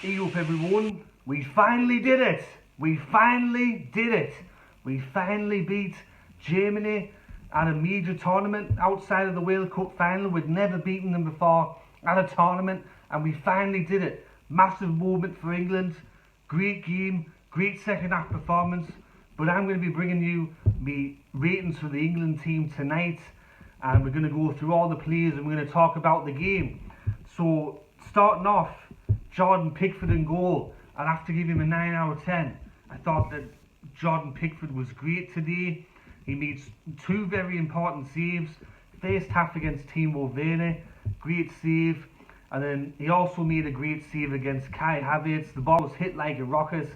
Hey up everyone, we finally did it! We finally did it! We finally beat Germany at a major tournament outside of the World Cup final. We'd never beaten them before at a tournament and we finally did it. Massive moment for England, great game, great second half performance. But I'm going to be bringing you the ratings for the England team tonight, and we're going to go through all the players and we're going to talk about the game. So starting off, Jordan Pickford in goal. I'd have to give him a 9 out of 10. I thought that Jordan Pickford was great today. He made two very important saves. First half against Timo Werner, great save. And then he also made a great save against Kai Havertz. The ball was hit like a rocket.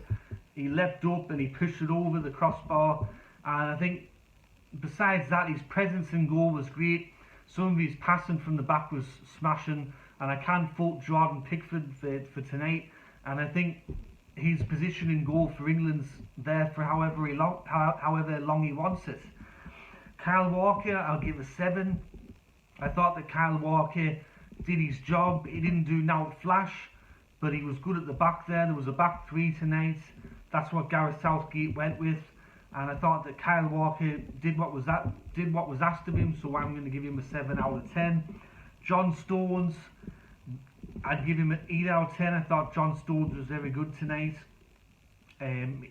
He leapt up and he pushed it over the crossbar. And I think besides that, his presence in goal was great. Some of his passing from the back was smashing. And I can't fault Jordan Pickford for tonight. And I think his position in goal for England's there for however long he wants it. Kyle Walker, I'll give a 7. I thought that Kyle Walker did his job. He didn't do now flash, but he was good at the back there. There was a back three tonight. That's what Gareth Southgate went with. And I thought that Kyle Walker did what was asked of him, so I'm going to give him a 7 out of 10. John Stones, I'd give him an 8 out of 10. I thought John Stones was very good tonight.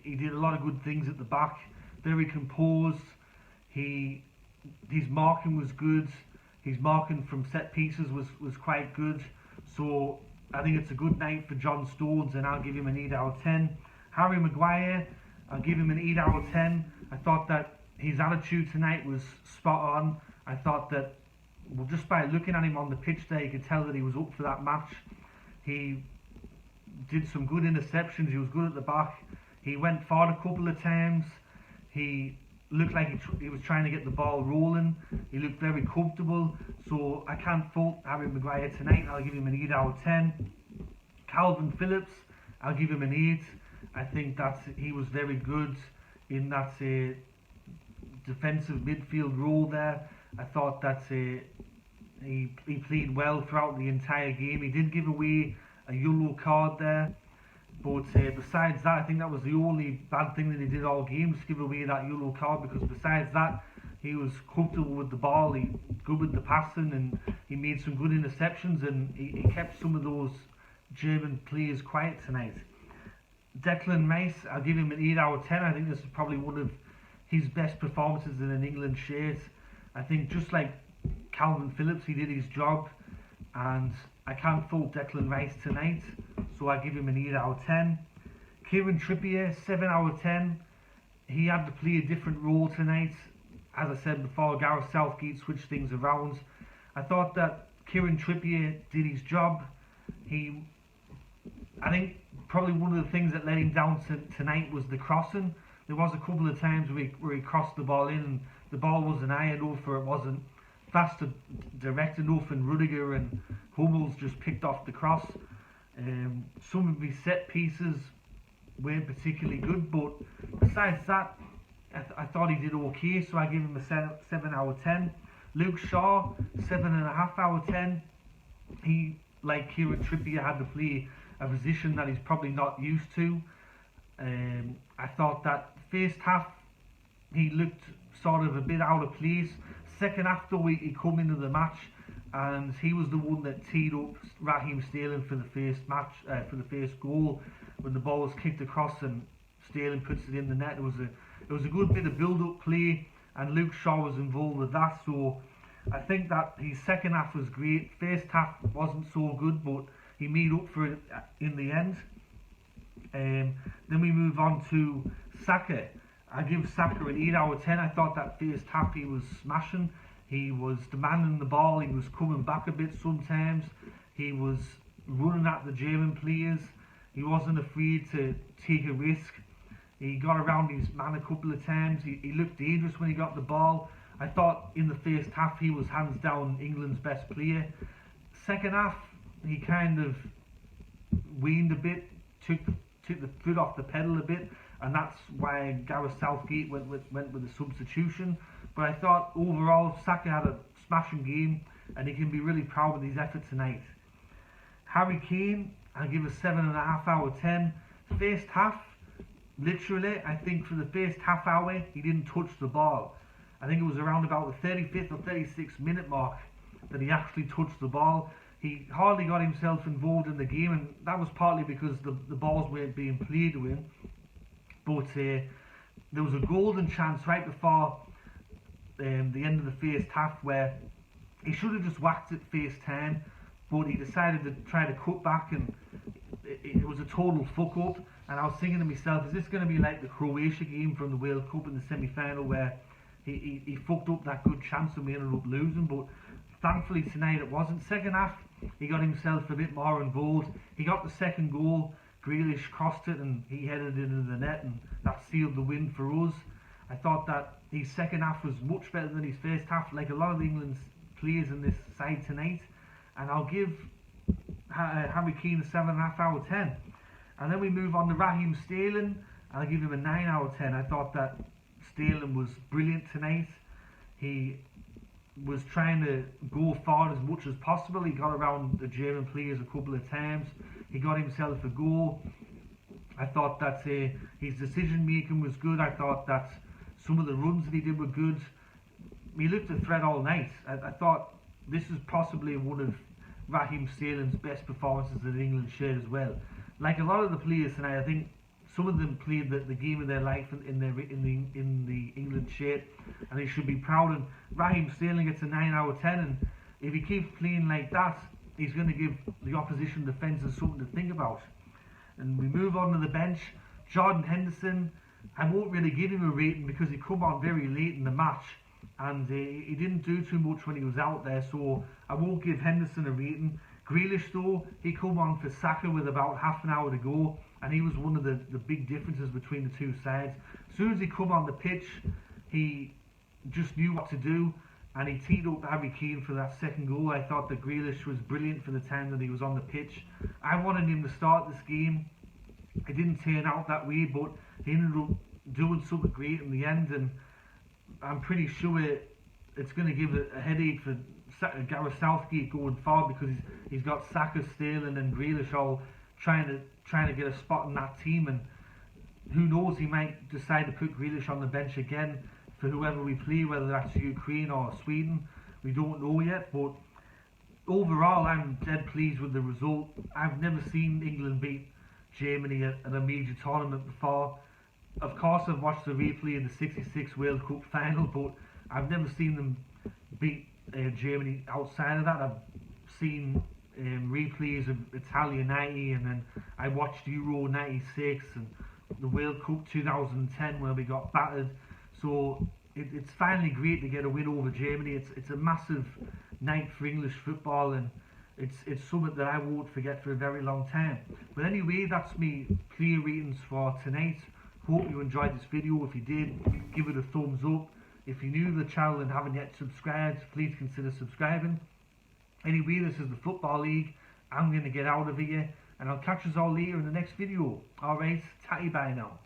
He did a lot of good things at the back, very composed. His marking was good. His marking from set pieces was quite good. So I think it's a good night for John Stones, and I'll give him an 8 out of 10. Harry Maguire, I'll give him an 8 out of 10. I thought that his attitude tonight was spot on. I thought that, well, just by looking at him on the pitch there, you could tell that he was up for that match. He did some good interceptions. He was good at the back. He went forward a couple of times. He looked like he was trying to get the ball rolling. He looked very comfortable. So I can't fault Harry Maguire tonight. I'll give him an 8 out of 10. Calvin Phillips, I'll give him an 8. I think that he was very good in that defensive midfield role there. I thought that he played well throughout the entire game. He did give away a yellow card there, but besides that, I think that was the only bad thing that he did all game, just give away that yellow card, because besides that, he was comfortable with the ball, he good with the passing, and he made some good interceptions, and he kept some of those German players quiet tonight. Declan Rice, I'll give him an 8 out of 10. I think this is probably one of his best performances in an England shirt. I think just like Calvin Phillips, he did his job, and I can't fault Declan Rice tonight, so I give him an 8 out of 10. Kieran Trippier, 7 out of 10. He had to play a different role tonight. As I said before, Gareth Southgate switched things around. I thought that Kieran Trippier did his job. I think probably one of the things that let him down tonight was the crossing. There was a couple of times where he crossed the ball in and the ball wasn't high enough, or it wasn't fast direct enough, and Rudiger and Hummels just picked off the cross. Some of his set pieces weren't particularly good, but besides that, I thought he did okay, so I give him a 7 out of 10. Luke Shaw, 7.5 out of 10. He, like Kieran Trippier, had to play a position that he's probably not used to. I thought that first half he looked sort of a bit out of place. Second half though, he come into the match and he was the one that teed up Raheem Sterling for the first goal, when the ball was kicked across and Sterling puts it in the net. It was a good bit of build-up play, and Luke Shaw was involved with that. So I think that his second half was great. First half wasn't so good, but he made up for it in the end. Then we move on to Saka. I give Saka an 8 out of 10. I thought that first half he was smashing. He was demanding the ball. He was coming back a bit sometimes. He was running at the German players. He wasn't afraid to take a risk. He got around his man a couple of times. He looked dangerous when he got the ball. I thought in the first half he was hands down England's best player. Second half, he kind of waned a bit, took the foot off the pedal a bit, and that's why Gareth Southgate went with the substitution. But I thought overall Saka had a smashing game, and he can be really proud of his effort tonight. Harry Kane, I'll give a 7.5 out of 10. First half, literally, I think for the first half hour, he didn't touch the ball. I think it was around about the 35th or 36th minute mark that he actually touched the ball. He hardly got himself involved in the game, and that was partly because the balls weren't being played to him. But there was a golden chance right before the end of the first half where he should have just whacked it first time, but he decided to try to cut back, and it was a total fuck up. And I was thinking to myself, is this going to be like the Croatia game from the World Cup in the semi-final where he fucked up that good chance and we ended up losing? But thankfully tonight it wasn't. Second half, he got himself a bit more involved. He got the second goal. Grealish crossed it and he headed it into the net, and that sealed the win for us. I thought that his second half was much better than his first half, like a lot of England's players in this side tonight. And I'll give Harry Kane a 7.5 out of 10. And then we move on to Raheem Sterling, and I'll give him a 9 out of 10. I thought that Sterling was brilliant tonight. He was trying to go forward as much as possible. He got around the German players a couple of times. He got himself a goal. I thought that his decision making was good. I thought that some of the runs that he did were good. He looked a threat all night. I thought this is possibly one of Raheem Sterling's best performances in England shirt as well. Like a lot of the players tonight, I think some of them played the game of their life in the England shirt, and they should be proud. And Raheem Sterling gets a 9 out of 10, and if he keeps playing like that, he's going to give the opposition defenders something to think about. And we move on to the bench. Jordan Henderson, I won't really give him a rating because he come on very late in the match, and he didn't do too much when he was out there, so I won't give Henderson a rating. Grealish though, he come on for Saka with about half an hour to go, and he was one of the big differences between the two sides. As soon as he come on the pitch, he just knew what to do, and he teed up Harry Kane for that second goal. I thought that Grealish was brilliant for the time that he was on the pitch. I wanted him to start this game. It didn't turn out that way, but he ended up doing something great in the end, and I'm pretty sure it's going to give a headache for Gareth Southgate going forward, because he's got Saka, Sterling and Grealish all trying to get a spot in that team, and who knows, he might decide to put Grealish on the bench again for whoever we play, whether that's Ukraine or Sweden. We don't know yet, but overall I'm dead pleased with the result. I've never seen England beat Germany at a major tournament before. Of course I've watched the replay in the '66 World Cup final, but I've never seen them beat Germany outside of that. I've seen replays of Italia 90, and then I watched Euro 96 and the World Cup 2010 where we got battered. So it's finally great to get a win over Germany. It's a massive night for English football, and it's something that I won't forget for a very long time. But anyway, that's me player ratings for tonight. Hope you enjoyed this video. If you did, give it a thumbs up. If you're new to the channel and haven't yet subscribed, please consider subscribing. Anyway, this is the Football League. I'm going to get out of here, and I'll catch us all later in the next video. Alright, tatty bye now.